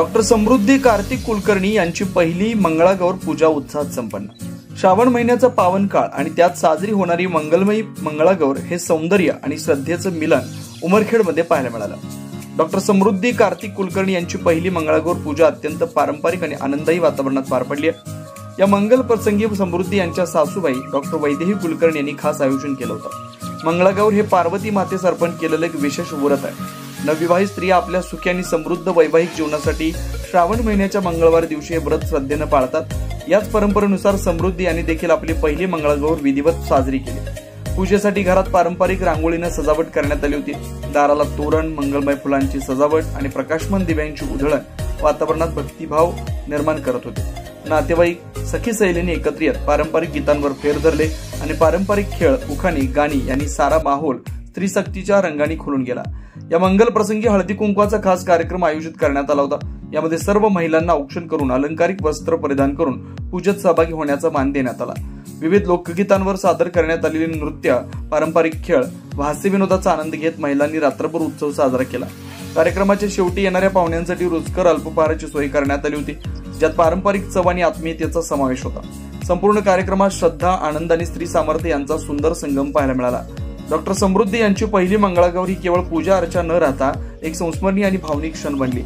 Doctor समृद्धी कार्तिक कुलकर्णी यांची पहिली मंगळागौर पूजा उत्साहात संपन्न। श्रावण महिन्याचा पावन काळ आणि त्यात साजरी होणारी मंगलमयी मंगळागौर हे सौंदर्य आणि श्रद्धेचं मिलन उमरखेडमध्ये पाहायला मिळालं। डॉक्टर समृद्धी कार्तिक कुलकर्णी यांची पहिली मंगळागौर पूजा अत्यंत पारंपरिक आणि आनंददायी वातावरणात पार पडली आहे। या मंगल प्रसंगी समृद्धी यांच्या सासूबाई डॉक्टर वैदेही कुलकर्णी यांनी खास आयोजन केलं होतं। मंगळागौर हे पार्वती मातेस अर्पण केलेलं एक विशेष व्रत आहे। नवविवाहित स्त्रिया आपल्या सुखी आणि समृद्ध वैवाहिक जीवनासाठी श्रावण महिन्याच्या मंगळवार दिवशी हे व्रत श्रद्धेने पाळतात। याच परंपरेनुसार समृद्धी यांनी देखील आपली पहिली मंगळागौर विधिवत साजरी केली। पूजेसाठी घरात पारंपरिक रांगोळीने सजावट करण्यात आली होती। दाराला तोरण, मंगलमय फुलांची सजावट आणि प्रकाशमान दिव्यांची उधळण वातावरणात भक्तिभाव निर्माण करत होते। नातेवाईक, सखी सहेलींनी एकत्र येत पारंपरिक गीतांवर फेर धरले आणि पारंपरिक खेळ, उखाणी, गाणी यांनी सारा माहोल स्त्रीशक्तीच्या रंगाने खुलून गेला। या मंगल प्रसंगी हळदी कुंकवाचा खास कार्यक्रम आयोजित करण्यात आला होता। यामध्ये सर्व महिलांना औक्षण करून अलंकारिक वस्त्र परिधान करून पूजेत सहभागी होण्याचा मान देण्यात आला। विविध लोकगीतांवर सादर करण्यात आलेले नृत्य, पारंपरिक खेळ व हास्य विनोदाचा आनंद घेत महिलांनी रात्रभर उत्सव साजरा केला। कार्यक्रमाच्या शेवटी येणाऱ्या पाहुण्यांसाठी रुचकर अल्पहाराची सोय करण्यात आली होती, ज्यात पारंपरिक चव आणि आत्मीयतेचा समावेश होता। संपूर्ण कार्यक्रमात श्रद्धा, आनंद आणि स्त्री सामर्थ्य यांचा सुंदर संगम पाहायला मिळाला। डॉक्टर समृद्धी यांची पहिली मंगळागौर ही केवळ पूजा अर्चा न राहता एक संस्मरणीय आणि भावनिक क्षण बनली।